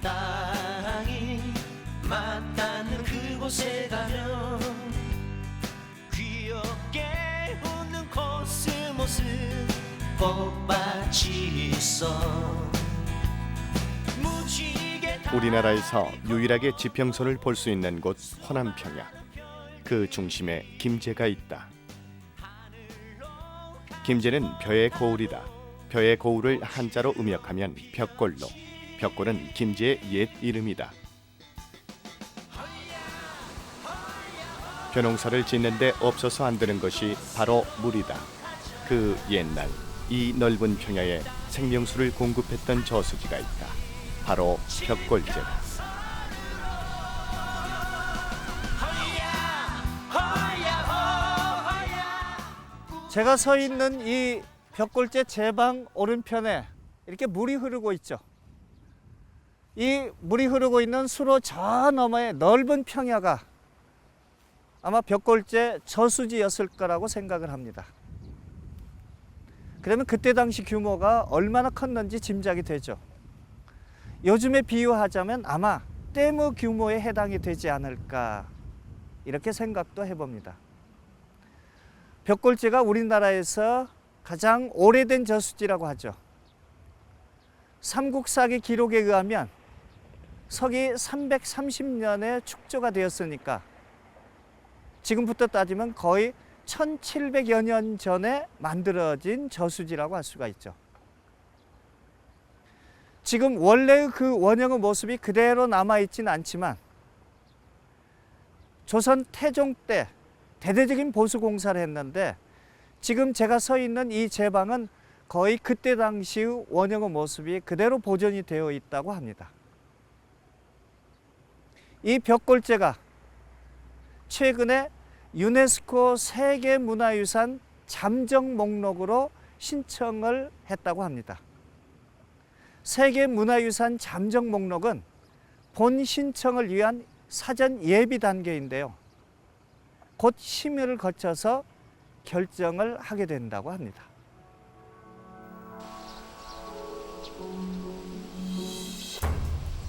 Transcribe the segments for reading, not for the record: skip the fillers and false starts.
땅이 맞닿는 그곳에 가면 귀엽게 웃는 코스모스 꽃밭이 있어. 우리나라에서 유일하게 지평선을 볼 수 있는 곳 호남평야. 그 중심에 김제가 있다. 김제는 벼의 고을이다. 벼의 고을을 한자로 음역하면 벽골로. 벽골은 김제의 옛 이름이다. 벼농사를 짓는데 없어서 안 되는 것이 바로 물이다. 그 옛날 이 넓은 평야에 생명수를 공급했던 저수지가 있다. 바로 벽골제다. 제가 서 있는 이 벽골제 제방 오른편에 이렇게 물이 흐르고 있죠. 이 물이 흐르고 있는 수로 저 너머의 넓은 평야가 아마 벽골제 저수지였을 거라고 생각을 합니다. 그러면 그때 당시 규모가 얼마나 컸는지 짐작이 되죠. 요즘에 비유하자면 아마 댐의 규모에 해당이 되지 않을까 이렇게 생각도 해봅니다. 벽골제가 우리나라에서 가장 오래된 저수지라고 하죠. 삼국사기 기록에 의하면 서기 330년에 축조가 되었으니까 지금부터 따지면 거의 1700여 년 전에 만들어진 저수지라고 할 수가 있죠. 지금 원래의 그 원형의 모습이 그대로 남아있지는 않지만 조선 태종 때 대대적인 보수 공사를 했는데 지금 제가 서 있는 이 제방은 거의 그때 당시의 원형의 모습이 그대로 보존이 되어 있다고 합니다. 이 벽골제가 최근에 유네스코 세계문화유산 잠정 목록으로 신청을 했다고 합니다. 세계문화유산 잠정 목록은 본 신청을 위한 사전 예비 단계인데요. 곧 심의를 거쳐서 결정을 하게 된다고 합니다.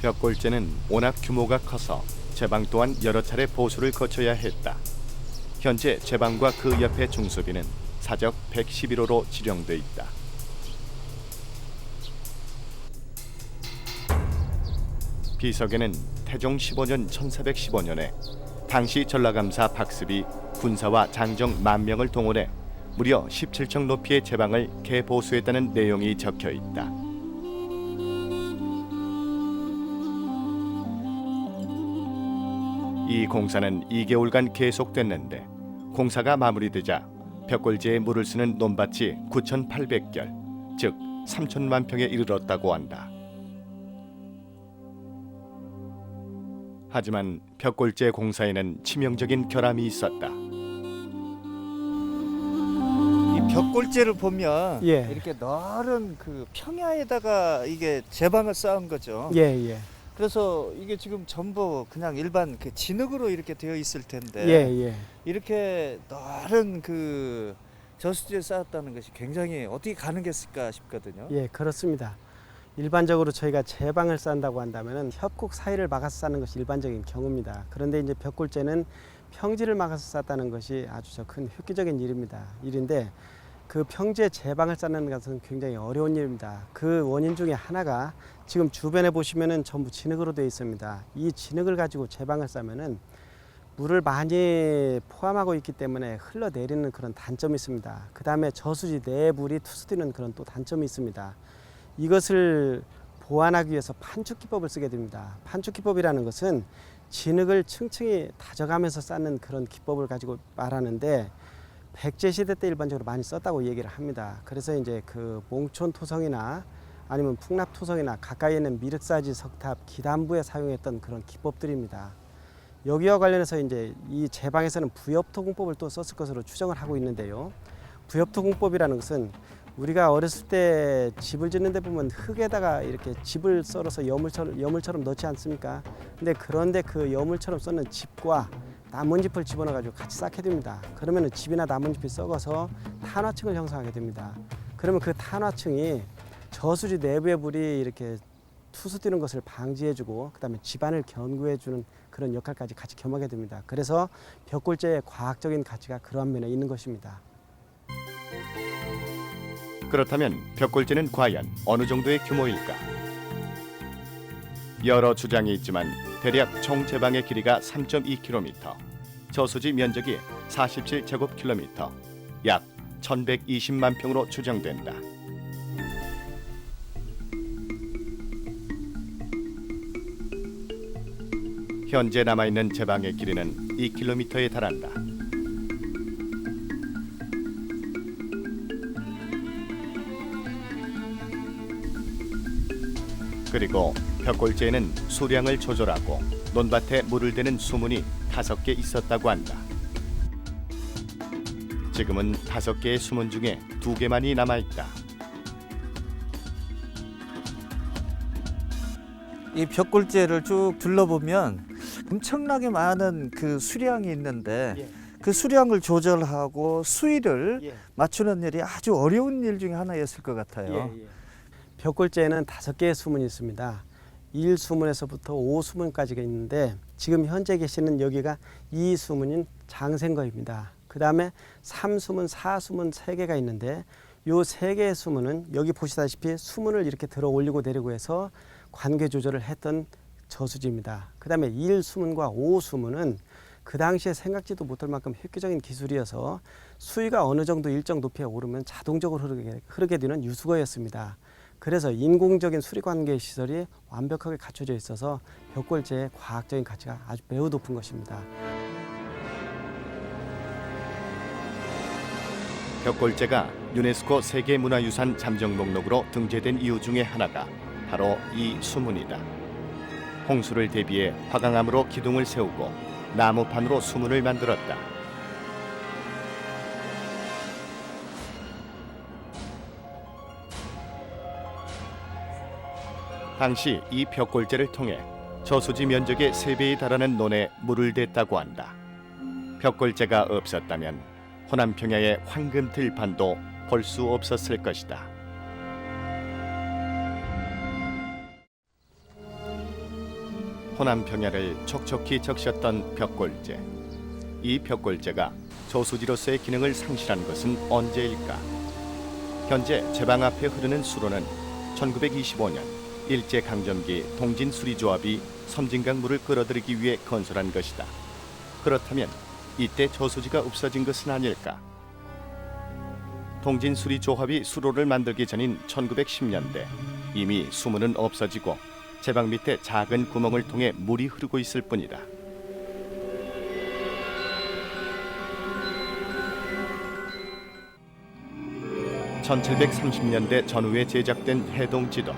벽골제는 워낙 규모가 커서 제방 또한 여러 차례 보수를 거쳐야 했다. 현재 제방과 그 옆의 중수비는 사적 111호로 지정돼 있다. 비석에는 태종 15년 1415년에 당시 전라감사 박습이 군사와 장정 10,000명을 동원해 무려 17층 높이의 제방을 개보수했다는 내용이 적혀 있다. 이 공사는 2개월간 계속됐는데 공사가 마무리되자 벽골제에 물을 쓰는 논밭이 9,800결, 즉 3천만 평에 이르렀다고 한다. 하지만 벽골제 공사에는 치명적인 결함이 있었다. 이 벽골제를 보면 예. 이렇게 넓은 그 평야에다가 이게 제방을 쌓은 거죠. 예. 그래서 이게 지금 전부 그냥 일반 그 진흙으로 이렇게 되어 있을 텐데 예. 이렇게 넓은 그 저수지에 쌓았다는 것이 굉장히 어떻게 가능했을까 싶거든요. 예, 그렇습니다. 일반적으로 저희가 제방을 쌓는다고 한다면 협곡 사이를 막아서 쌓는 것이 일반적인 경우입니다. 그런데 이제 벽골제는 평지를 막아서 쌓았다는 것이 아주 큰 획기적인 일인데 그 평지에 제방을 쌓는 것은 굉장히 어려운 일입니다. 그 원인 중에 하나가 지금 주변에 보시면은 전부 진흙으로 되어 있습니다. 이 진흙을 가지고 제방을 쌓으면은 물을 많이 포함하고 있기 때문에 흘러내리는 그런 단점이 있습니다. 그 다음에 저수지 내에 물이 투스되는 그런 또 단점이 있습니다. 이것을 보완하기 위해서 판축기법을 쓰게 됩니다. 판축기법이라는 것은 진흙을 층층이 다져가면서 쌓는 그런 기법을 가지고 말하는데 백제시대 때 일반적으로 많이 썼다고 얘기를 합니다. 그래서 이제 그 몽촌 토성이나 아니면 풍납 토성이나 가까이에 있는 미륵사지 석탑 기단부에 사용했던 그런 기법들입니다. 여기와 관련해서 이제 이 제방에서는 부엽토공법을 또 썼을 것으로 추정을 하고 있는데요. 부엽토공법이라는 것은 우리가 어렸을 때 집을 짓는 데 보면 흙에다가 이렇게 집을 썰어서 여물처럼 넣지 않습니까? 근데 그런데 그 여물처럼 썰는 집과 나뭇잎을 집어넣어 가지고 같이 쌓게 됩니다. 그러면 집이나 나뭇잎이 썩어서 탄화층을 형성하게 됩니다. 그러면 그 탄화층이 저수지 내부의 물이 이렇게 투수되는 것을 방지해주고 그다음에 집안을 견고해주는 그런 역할까지 같이 겸하게 됩니다. 그래서 벽골재의 과학적인 가치가 그러한 면에 있는 것입니다. 그렇다면 벽골재는 과연 어느 정도의 규모일까? 여러 주장이 있지만 대략 총 제방의 길이가 3.2km, 저수지 면적이 47제곱킬로미터, 약 1120만 평으로 추정된다. 현재 남아있는 제방의 길이는 2km에 달한다. 그리고 벽골재에는 수량을 조절하고 논밭에 물을 대는 수문이 5개 있었다고 한다. 지금은 5개의 수문 중에 2개만이 남아있다. 이 벽골재를 쭉 둘러보면 엄청나게 많은 그 수량이 있는데 그 수량을 조절하고 수위를 맞추는 일이 아주 어려운 일 중에 하나였을 것 같아요. 벽골재에는 5개의 수문이 있습니다. 1수문에서부터 5수문까지가 있는데 지금 현재 계시는 여기가 2수문인 장생거입니다. 그 다음에 3수문, 4수문 3개가 있는데 이 3개의 수문은 여기 보시다시피 수문을 이렇게 들어 올리고 내리고 해서 관계 조절을 했던 저수지입니다. 그 다음에 1수문과 5수문은 그 당시에 생각지도 못할 만큼 획기적인 기술이어서 수위가 어느 정도 일정 높이에 오르면 자동적으로 흐르게 되는 유수거였습니다. 그래서 인공적인 수리관계 시설이 완벽하게 갖춰져 있어서 벽골재의 과학적인 가치가 아주 매우 높은 것입니다. 벽골재가 유네스코 세계문화유산 잠정 목록으로 등재된 이유 중에 하나가 바로 이 수문이다. 홍수를 대비해 화강암으로 기둥을 세우고 나무판으로 수문을 만들었다. 당시 이 벽골재를 통해 저수지 면적의 3배에 달하는 논에 물을 댔다고 한다. 벽골재가 없었다면 호남평야의 황금 들판도 볼 수 없었을 것이다. 호남평야를 촉촉히 적셨던 벽골재. 이 벽골재가 저수지로서의 기능을 상실한 것은 언제일까? 현재 제방 앞에 흐르는 수로는 1925년 일제강점기 동진수리조합이 섬진강 물을 끌어들이기 위해 건설한 것이다. 그렇다면 이때 저수지가 없어진 것은 아닐까? 동진수리조합이 수로를 만들기 전인 1910년대 이미 수문은 없어지고 제방 밑에 작은 구멍을 통해 물이 흐르고 있을 뿐이다. (1730년대) 전후에 제작된 해동지도.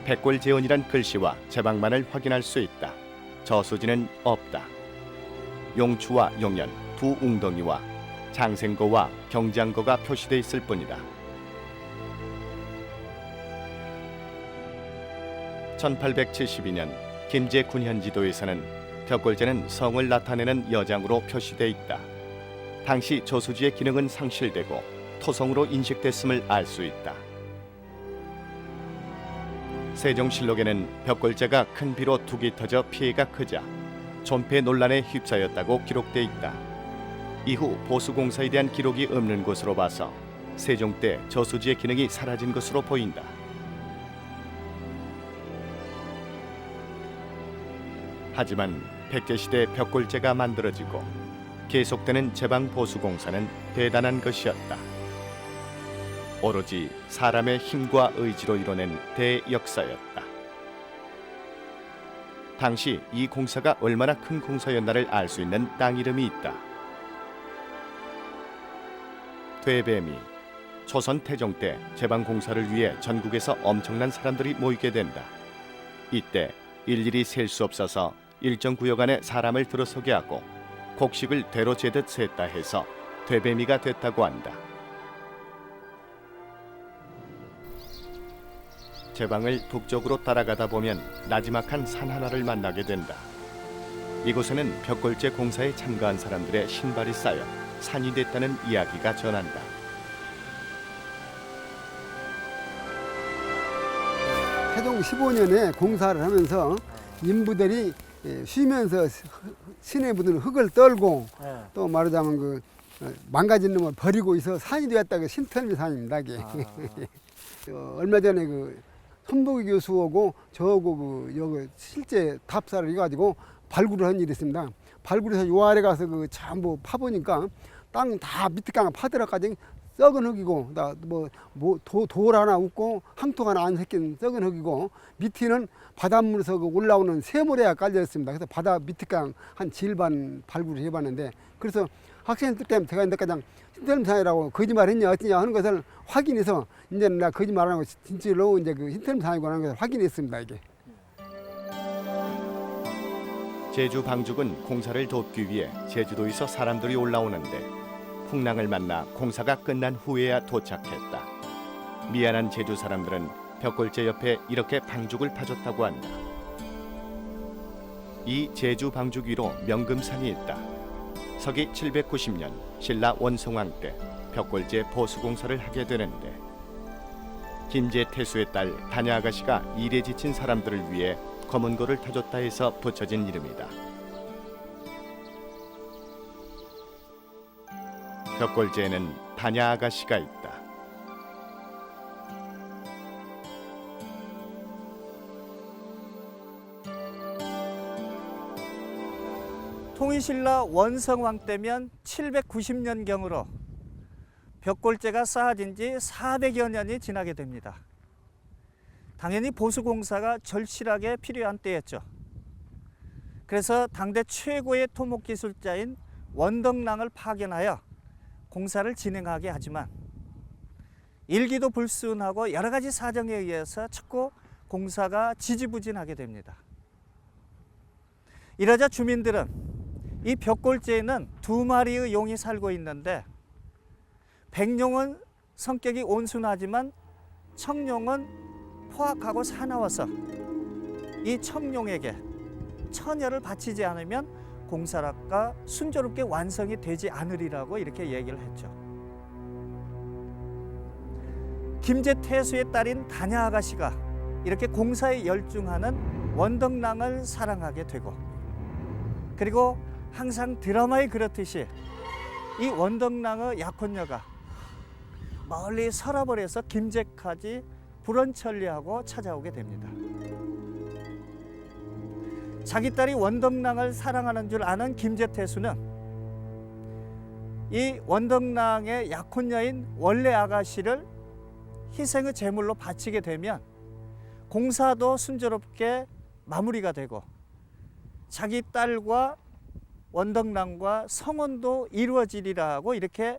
백골재원이란 글씨와 제방만을 확인할 수 있다. 저수지는 없다. 용추와 용연 두 웅덩이와 장생거와 경장거가 표시돼 있을 뿐이다. 1872년 김제 군현지도에서는 벽골재는 성을 나타내는 여장으로 표시돼 있다. 당시 저수지의 기능은 상실되고 토성으로 인식됐음을 알 수 있다. 세종실록에는 벽골재가 큰 비로 툭이 터져 피해가 크자 존폐 논란에 휩싸였다고 기록돼 있다. 이후 보수공사에 대한 기록이 없는 것으로 봐서 세종 때 저수지의 기능이 사라진 것으로 보인다. 하지만 백제시대 벽골재가 만들어지고 계속되는 제방 보수공사는 대단한 것이었다. 오로지 사람의 힘과 의지로 이뤄낸 대역사였다. 당시 이 공사가 얼마나 큰 공사였나를 알 수 있는 땅 이름이 있다. 되배미. 조선 태종 때 제방 공사를 위해 전국에서 엄청난 사람들이 모이게 된다. 이때 일일이 셀 수 없어서 일정 구역 안에 사람을 들어서게 하고 곡식을 대로 재듯 셌다 해서 되배미가 됐다고 한다. 제방을 북쪽으로 따라가다 보면 나지막한 산 하나를 만나게 된다. 이곳에는 벽골제 공사에 참가한 사람들의 신발이 쌓여 산이 됐다는 이야기가 전한다. 태종 15년에 공사를 하면서 인부들이 쉬면서 시내부들 흙을 떨고 또 말하자면 그 망가진 놈을 버리고 있어 산이 되었다고 신털미 산입니다. 이게. 얼마 전에 그 손보기 교수하고 저하고 그 여기 실제 답사를 해가지고 발굴을 한 일이 있습니다. 발굴해서 요 아래 가서 그 전부 파보니까 땅 다 밑에 강을 파들어까지 썩은 흙이고 돌 하나 웃고 항토 하나 안 섞인 썩은 흙이고 밑에는 바닷물에서 그 올라오는 새모래가 깔려 있습니다. 그래서 바다 밑에 강 한 질반 발굴을 해봤는데 그래서 학생들 때문에 제가 이제 가장 신털미산이라고 거짓말했냐 어쩌냐 하는 것을 확인해서 이제는 나 거짓말 안 하고 진짜로 이제 그 신털미산이고 하는 것을 확인했습니다. 이게. 제주 방죽은 공사를 돕기 위해 제주도에서 사람들이 올라오는데 풍랑을 만나 공사가 끝난 후에야 도착했다. 미안한 제주 사람들은 벽골제 옆에 이렇게 방죽을 파줬다고 한다. 이 제주 방죽 위로 명금산이 있다. 서기 790년 신라 원성왕 때 벽골제 보수공사를 하게 되는데 김제 태수의 딸 다냐 아가씨가 일에 지친 사람들을 위해 검은고를 타줬다 해서 붙여진 이름이다. 벽골제에는 다냐 아가씨가 있다. 통일신라 원성왕 때면 790년경으로 벽골제가 쌓아진 지 400여 년이 지나게 됩니다. 당연히 보수공사가 절실하게 필요한 때였죠. 그래서 당대 최고의 토목기술자인 원덕랑을 파견하여 공사를 진행하게 하지만 일기도 불순하고 여러 가지 사정에 의해서 자꾸 공사가 지지부진하게 됩니다. 이러자 주민들은 이 벽골제에는 2마리의 용이 살고 있는데 백룡은 성격이 온순하지만 청룡은 포악하고 사나워서 이 청룡에게 처녀를 바치지 않으면 공사가 순조롭게 완성이 되지 않으리라고 이렇게 얘기를 했죠. 김제 태수의 딸인 다냐 아가씨가 이렇게 공사에 열중하는 원덕랑을 사랑하게 되고 그리고 항상 드라마에 그렇듯이 이 원덕랑의 약혼녀가 멀리 서랍을 해서 김제까지 불원천리하고 찾아오게 됩니다. 자기 딸이 원덕랑을 사랑하는 줄 아는 김제태수는 이 원덕랑의 약혼녀인 원래 아가씨를 희생의 제물로 바치게 되면 공사도 순조롭게 마무리가 되고 자기 딸과 원덕랑과 성혼도 이루어지리라고 이렇게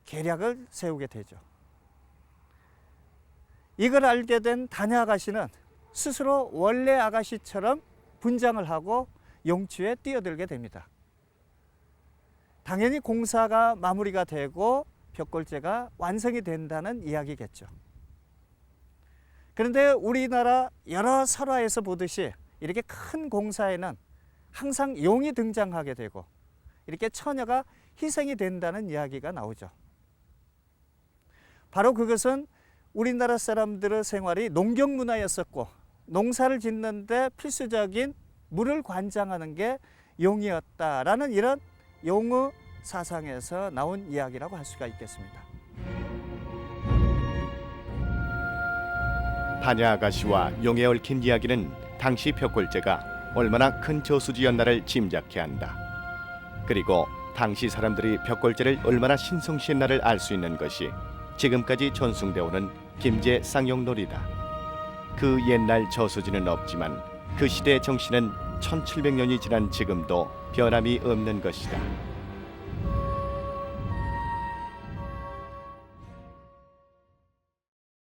계략을 세우게 되죠. 이걸 알게 된 다냐 아가씨는 스스로 원래 아가씨처럼 분장을 하고 용추에 뛰어들게 됩니다. 당연히 공사가 마무리가 되고 벽골제가 완성이 된다는 이야기겠죠. 그런데 우리나라 여러 설화에서 보듯이 이렇게 큰 공사에는 항상 용이 등장하게 되고 이렇게 처녀가 희생이 된다는 이야기가 나오죠. 바로 그것은 우리나라 사람들의 생활이 농경 문화였었고 농사를 짓는데 필수적인 물을 관장하는 게 용이었다라는 이런 용의 사상에서 나온 이야기라고 할 수가 있겠습니다. 다냐 아가씨와 용에 얽힌 이야기는 당시 벽골제가 얼마나 큰 저수지였나를 짐작케 한다. 그리고 당시 사람들이 벽골제를 얼마나 신성시했나를 알 수 있는 것이 지금까지 전승되어 오는 김제 쌍용놀이다. 그 옛날 저수지는 없지만 그 시대의 정신은 1700년이 지난 지금도 변함이 없는 것이다.